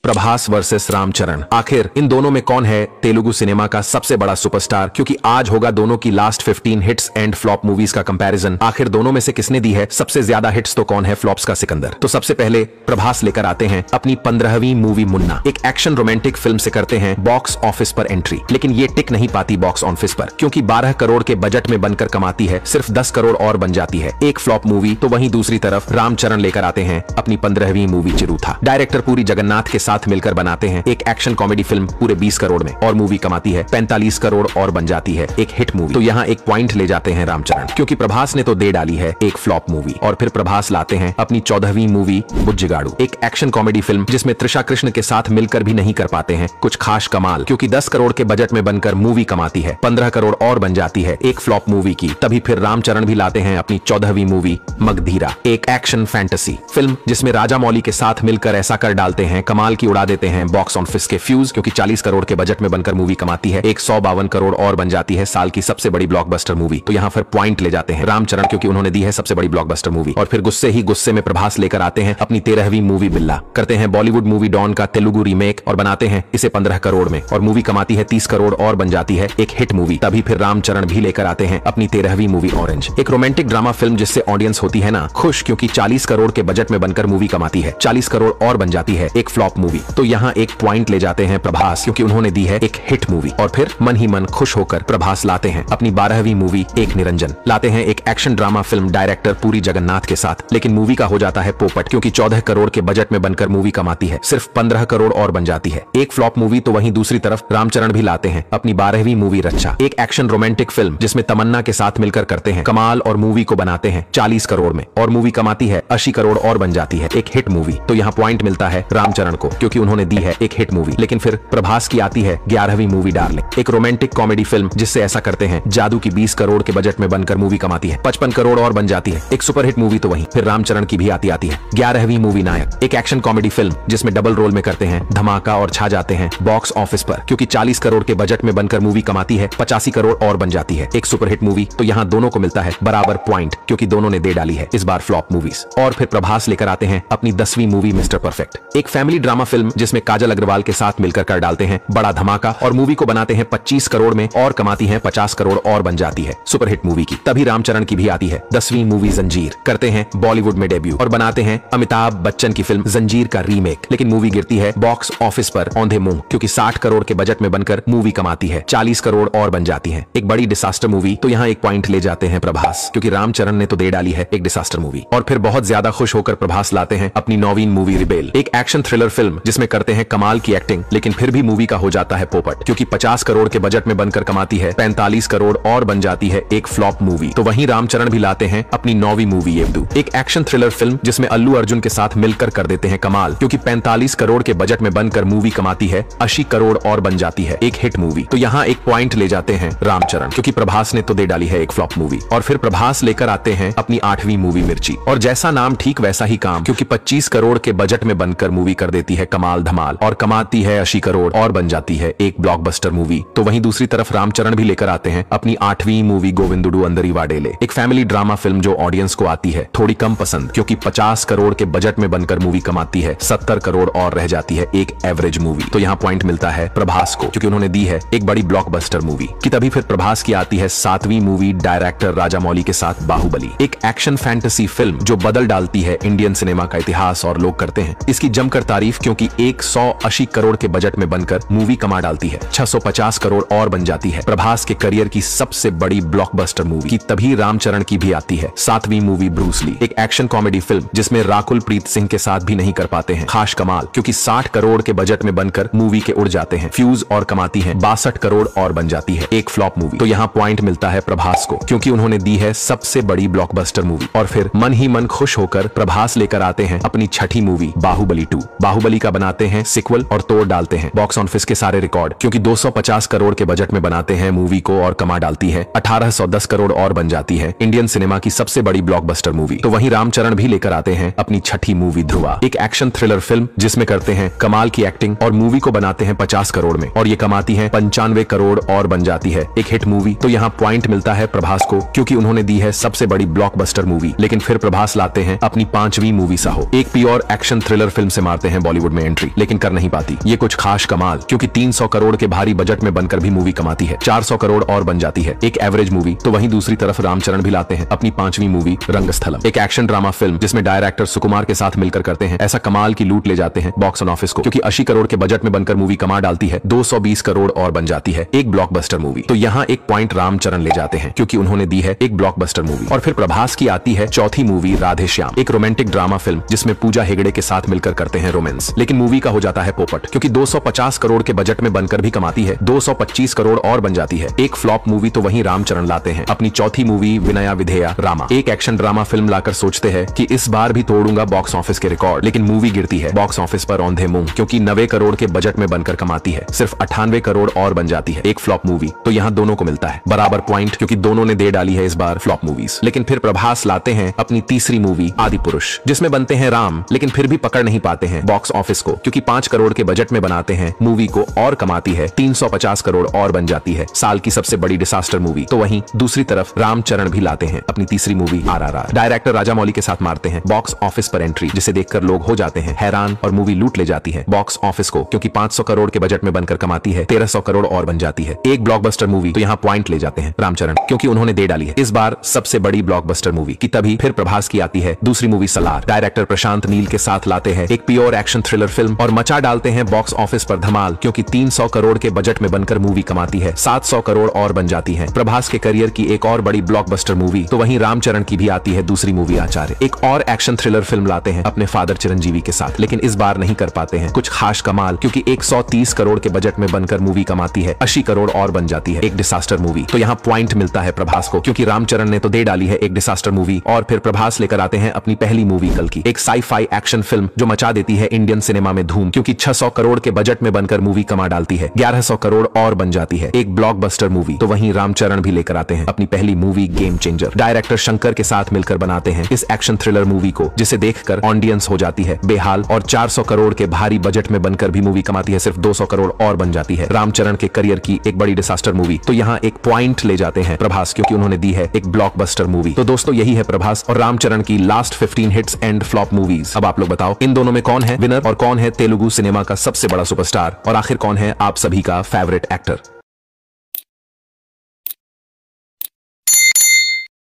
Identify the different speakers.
Speaker 1: Prabhas versus Ramcharan. आखिर इन दोनों में कौन है तेलुगु सिनेमा का सबसे बड़ा सुपरस्टार? क्योंकि आज होगा दोनों की last 15 hits and flop movies का कंपैरिजन। आखिर दोनों में से किसने दी है सबसे ज्यादा हिट्स, तो कौन है फ्लॉप्स का सिकंदर? तो सबसे पहले प्रभास लेकर आते हैं अपनी 15वीं मूवी मुन्ना। एक एक्शन रोमांटिक फिल्म से करते हैं बॉक्स ऑफिस पर एंट्री, लेकिन ये टिक नहीं पाती बॉक्स ऑफिस पर, क्योंकि 12 करोड़ के बजट में बनकर कमाती है सिर्फ 10 करोड़ और बन जाती है एक फ्लॉप मूवी। तो वहीं दूसरी तरफ रामचरण लेकर आते हैं अपनी 15वीं मूवी चिरूथा। डायरेक्टर पूरी जगन्नाथ के साथ मिलकर बनाते हैं एक एक्शन कॉमेडी फिल्म पूरे 20 करोड़ में, और मूवी कमाती है 45 करोड़ और बन जाती है एक हिट मूवी। तो यहाँ एक पॉइंट ले जाते हैं रामचरण, क्योंकि प्रभास ने तो दे डाली है एक फ्लॉप मूवी। और फिर प्रभास लाते हैं अपनी 14वीं मूवी बुज्जिगाड़ू, एक एक्शन कॉमेडी फिल्म जिसमें त्रिशा कृष्ण के साथ मिलकर भी नहीं कर पाते हैं कुछ खास कमाल, क्योंकि 10 करोड़ के बजट में बनकर मूवी कमाती है 15 करोड़ और बन जाती है एक फ्लॉप मूवी की। तभी फिर रामचरण भी लाते हैं अपनी 14वीं मूवी मगधीरा, एक एक्शन फैंटेसी फिल्म जिसमें राजा मौली के साथ मिलकर ऐसा कर डालते हैं कमाल की उड़ा देते हैं बॉक्स ऑफिस के फ्यूज, क्योंकि 40 करोड़ के बजट में बनकर मूवी कमाती है 152 करोड़ और बन जाती है साल की सबसे बड़ी ब्लॉकबस्टर मूवी। तो यहाँ फिर पॉइंट ले जाते हैं रामचरण, क्योंकि उन्होंने दी है सबसे बड़ी ब्लॉकबस्टर मूवी। और फिर गुस्से में प्रभास लेकर आते हैं अपनी 13वीं मूवी बिल्ला, करते हैं बॉलीवुड मूवी डॉन का तेलुगु रीमेक और बनाते हैं इसे 15 करोड़ में, और मूवी कमाती है 30 करोड़ और बन जाती है एक हिट मूवी। तभी फिर रामचरण भी लेकर आते हैं अपनी 13वीं मूवी ऑरेंज, एक रोमांटिक ड्रामा फिल्म जिससे ऑडियंस होती है ना खुश, क्योंकि 40 करोड़ के बजट में बनकर मूवी कमाती है 40 करोड़ और बन जाती है एक फ्लॉप मूवी। तो यहाँ एक पॉइंट ले जाते हैं प्रभास, क्योंकि उन्होंने दी है एक हिट मूवी। और फिर मन ही मन खुश होकर प्रभास लाते हैं अपनी 12वीं मूवी एक निरंजन, लाते हैं एक एक्शन ड्रामा फिल्म डायरेक्टर पूरी जगन्नाथ के साथ, लेकिन मूवी का हो जाता है पोपट, क्योंकि 14 करोड़ के बजट में बनकर मूवी कमाती है सिर्फ 15 करोड़ और बन जाती है एक फ्लॉप मूवी। तो वहीं दूसरी तरफ रामचरण भी लाते हैं अपनी 12वीं मूवी रक्षा, एक एक्शन रोमांटिक फिल्म जिसमें तमन्ना के साथ मिलकर करते हैं कमाल, और मूवी को बनाते हैं 40 करोड़ में, और मूवी कमाती है 80 करोड़ और बन जाती है एक हिट मूवी। तो यहाँ पॉइंट मिलता है रामचरण को, क्योंकि उन्होंने दी है एक हिट मूवी। लेकिन फिर प्रभास की आती है 11वीं मूवी डार्लिंग, एक रोमांटिक कॉमेडी फिल्म जिससे ऐसा करते हैं जादू की 20 करोड़ के बजट में बनकर मूवी कमाती है 55 करोड़ और बन जाती है एक सुपरहिट मूवी। तो वहीं फिर रामचरण की भी आती है 11वीं मूवी नायक, एक एक्शन कॉमेडी फिल्म जिसमें डबल रोल में करते हैं धमाका और छा जाते हैं बॉक्स ऑफिस पर, क्योंकि 40 करोड़ के बजट में बनकर मूवी कमाती है 85 करोड़ और बन जाती है एक सुपरहिट मूवी। तो यहाँ दोनों को मिलता है बराबर पॉइंट, क्योंकि दोनों ने दे डाली है इस बार फ्लॉप मूवीज। और फिर प्रभास लेकर आते हैं अपनी 10वीं मूवी मिस्टर परफेक्ट, एक फैमिली ड्रामा फिल्म जिसमें काजल अग्रवाल के साथ मिलकर कर डालते हैं बड़ा धमाका, और मूवी को बनाते हैं 25 करोड़ में और कमाती है 50 करोड़ और बन जाती है सुपरहिट मूवी की। तभी रामचरण की भी आती है 10वीं मूवी जंजीर, करते हैं बॉलीवुड में डेब्यू और बनाते हैं अमिताभ बच्चन की फिल्म जंजीर का रीमेक, लेकिन मूवी गिरती है बॉक्स ऑफिस पर औंधे मुंह, क्योंकि 60 करोड़ के बजट में बनकर मूवी कमाती है 40 करोड़ और बन जाती है एक बड़ी डिसास्टर मूवी। तो यहाँ एक पॉइंट ले जाते हैं प्रभास, क्योंकि रामचरण ने तो दे डाली है एक डिसास्टर मूवी। और फिर बहुत ज्यादा खुश होकर प्रभास लाते हैं अपनी 9वीं मूवी रिबेल, एक एक्शन थ्रिलर फिल्म जिसमें करते हैं कमाल की एक्टिंग, लेकिन फिर भी मूवी का हो जाता है पोपट, क्योंकि 50 करोड़ के बजट में बनकर कमाती है 45 करोड़ और बन जाती है एक फ्लॉप मूवी। तो वहीं रामचरण भी लाते हैं अपनी 9वीं मूवी येवदू, एक एक्शन थ्रिलर फिल्म जिसमें अल्लू अर्जुन के साथ मिलकर कर देते हैं कमाल, क्योंकि 45 करोड़ के बजट में बनकर मूवी कमाती है 80 करोड़ और बन जाती है एक हिट मूवी। तो यहाँ एक पॉइंट ले जाते हैं रामचरण, क्योंकि प्रभास ने तो दे डाली है एक फ्लॉप मूवी। और फिर प्रभास लेकर आते हैं अपनी 8वीं मूवी मिर्ची, और जैसा नाम ठीक वैसा ही काम, क्योंकि 25 करोड़ के बजट में बनकर मूवी कर देती है कमाल धमाल, और कमाती है 80 करोड़ और बन जाती है एक ब्लॉकबस्टर मूवी। तो वहीं दूसरी तरफ रामचरण भी लेकर आते हैं अपनी 8वीं मूवी गोविंदुडू अंदरी वाडेले, एक फैमिली ड्रामा फिल्म जो ऑडियंस को आती है थोड़ी कम पसंद, क्योंकि 50 करोड़ के बजट में बनकर मूवी कमाती है 70 करोड़ और रह जाती है एक एवरेज मूवी। तो यहाँ पॉइंट मिलता है प्रभास को, क्योंकि उन्होंने दी है एक बड़ी ब्लॉकबस्टर मूवी की। तभी फिर प्रभास की आती है 7वीं मूवी डायरेक्टर राजा मौली के साथ बाहुबली, एक एक्शन फैंटेसी फिल्म जो बदल डालती है इंडियन सिनेमा का इतिहास, और लोग करते हैं इसकी जमकर तारीफ, क्योंकि 180 करोड़ के बजट में बनकर मूवी कमा डालती है 650 करोड़ और बन जाती है प्रभास के करियर की सबसे बड़ी ब्लॉकबस्टर मूवी की। तभी रामचरण की भी आती है 7वीं मूवी ब्रूस ली, एक एक्शन कॉमेडी फिल्म जिसमें राकुल प्रीत सिंह के साथ भी नहीं कर पाते हैं खास कमाल, क्योंकि 60 करोड़ के बजट में बनकर मूवी के उड़ जाते हैं फ्यूज और कमाती है 62 करोड़ और बन जाती है एक फ्लॉप मूवी। तो यहाँ पॉइंट मिलता है प्रभास को, क्योंकि उन्होंने दी है सबसे बड़ी ब्लॉकबस्टर मूवी। और फिर मन ही मन खुश होकर प्रभास लेकर आते हैं अपनी 6ठी मूवी बाहुबली 2, बाहुबली का बनाते हैं सिक्वल और तोड़ डालते हैं बॉक्स ऑफिस के सारे रिकॉर्ड, क्योंकि 250 करोड़ के बजट में बनाते हैं मूवी को और कमा डालती है 1810 करोड़ और बन जाती है इंडियन सिनेमा की सबसे बड़ी ब्लॉकबस्टर मूवी। तो वहीं रामचरण भी लेकर आते हैं अपनी 6ठी मूवी ध्रुवा, एक एक्शन थ्रिलर फिल्म जिसमें करते हैं कमाल की एक्टिंग, और मूवी को बनाते हैं 50 करोड़ में, और ये कमाती है 95 करोड़ और बन जाती है एक हिट मूवी। तो यहाँ पॉइंट मिलता है प्रभास को, क्योंकि उन्होंने दी है सबसे बड़ी ब्लॉकबस्टर मूवी। लेकिन फिर प्रभास लाते हैं अपनी 5वीं मूवी साहो, एक प्योर एक्शन थ्रिलर फिल्म से मारते हैं बॉलीवुड में एंट्री, लेकिन कर नहीं पाती ये कुछ खास कमाल, क्योंकि 300 करोड़ के भारी बजट में बनकर भी मूवी कमाती है 400 करोड़ और बन जाती है एक एवरेज मूवी। तो वहीं दूसरी तरफ रामचरण भी लाते हैं अपनी 5वीं मूवी रंगस्थलम, एक एक्शन ड्रामा फिल्म जिसमें डायरेक्टर सुकुमार के साथ मिलकर करते हैं ऐसा कमाल की लूट ले जाते हैं बॉक्स ऑफिस को, क्योंकि 80 करोड़ के बजट में बनकर मूवी कमा डालती है 220 करोड़ और बन जाती है एक ब्लॉकबस्टर मूवी। तो यहाँ एक पॉइंट रामचरण ले जाते हैं क्योंकि उन्होंने दी है एक ब्लॉकबस्टर मूवी। और फिर प्रभास की आती है चौथी मूवी राधे श्याम, एक रोमांटिक ड्रामा फिल्म जिसमें पूजा हेगड़े के साथ मिलकर करते हैं रोमांस, लेकिन मूवी का हो जाता है पोपट, क्योंकि 250 करोड़ के बजट में बनकर भी कमाती है 225 करोड़ और बन जाती है एक फ्लॉप मूवी। तो वहीं रामचरण लाते हैं अपनी चौथी मूवी विनया विधेया रामा, एक एक्शन ड्रामा फिल्म लाकर सोचते हैं कि इस बार भी तोड़ूंगा बॉक्स ऑफिस के रिकॉर्ड, लेकिन मूवी गिरती है बॉक्स ऑफिस पर औंधे मुंह, क्योंकि 90 करोड़ के बजट में बनकर कमाती है सिर्फ 98 करोड़ और बन जाती है एक फ्लॉप मूवी। तो यहाँ दोनों को मिलता है बराबर पॉइंट, क्योंकि दोनों ने दे डाली है इस बार फ्लॉप मूवीज। लेकिन फिर प्रभास लाते हैं अपनी तीसरी मूवी आदि पुरुष, जिसमें बनते हैं राम, लेकिन फिर भी पकड़ नहीं पाते हैं बॉक्स ऑफिस को, क्योंकि 5 करोड़ के बजट में बनाते हैं मूवी को और कमाती है 350 करोड़ और बन जाती है साल की सबसे बड़ी डिसास्टर मूवी। तो वहीं दूसरी तरफ रामचरण भी लाते हैं अपनी तीसरी मूवी RRR, डायरेक्टर राजामौली के साथ मारते हैं बॉक्स ऑफिस पर एंट्री, जिसे देखकर लोग हो जाते हैं हैरान और मूवी लूट ले जाती है बॉक्स ऑफिस को, क्योंकि 500 करोड़ के बजट में बनकर कमाती है 1300 करोड़ और बन जाती है एक ब्लॉकबस्टर मूवी। तो यहाँ पॉइंट ले जाते हैं रामचरण, क्योंकि उन्होंने दे डाली है इस बार सबसे बड़ी ब्लॉकबस्टर मूवी की। तभी फिर प्रभास की आती है दूसरी मूवी सलार, डायरेक्टर प्रशांत नील के साथ लाते हैं एक प्योर एक्शन थ्रिलर फिल्म और मचा डालते हैं बॉक्स ऑफिस पर धमाल, क्योंकि 300 करोड़ के बजट में बनकर मूवी कमाती है 700 करोड़ और बन जाती है प्रभास के करियर की एक और बड़ी ब्लॉकबस्टर मूवी। तो वहीं रामचरण की भी आती है दूसरी मूवी आचार्य, एक और एक्शन थ्रिलर फिल्म लाते हैं अपने फादर चिरंजीवी के साथ, लेकिन इस बार नहीं कर पाते हैं कुछ खास कमाल, क्योंकि 130 करोड़ के बजट में बनकर मूवी कमाती है 80 करोड़ और बन जाती है एक डिसास्टर मूवी। तो यहाँ पॉइंट मिलता है प्रभास को, क्योंकि रामचरण ने तो दे डाली है एक डिसास्टर मूवी। और फिर प्रभास लेकर आते हैं अपनी पहली मूवी कल की, एक साई-फाई एक्शन फिल्म जो मचा देती है इंडियन सिनेमा में धूम, क्योंकि 600 करोड़ के बजट में बनकर मूवी कमा डालती है 1100 करोड़ और बन जाती है एक ब्लॉकबस्टर मूवी। तो वहीं रामचरण भी लेकर आते हैं अपनी पहली movie game changer, director Shankar के साथ मिलकर बनाते हैं इस एक्शन थ्रिलर मूवी को, जिसे देखकर ऑडियंस हो जाती है बेहाल और 400 करोड़ के भारी बजट में बनकर भी मूवी कमाती है सिर्फ 200 करोड़ और बन जाती है रामचरण के करियर की एक बड़ी डिसास्टर मूवी। तो यहाँ एक पॉइंट ले जाते हैं प्रभास, क्योंकि उन्होंने दी है एक ब्लॉकबस्टर मूवी। तो दोस्तों यही है प्रभास और रामचरण की last 15 hits and flop movies. अब आप लोग बताओ इन दोनों में कौन है विनर और कौन है तेलुगु सिनेमा का सबसे बड़ा सुपरस्टार, और आखिर कौन है आप सभी का फेवरेट एक्टर।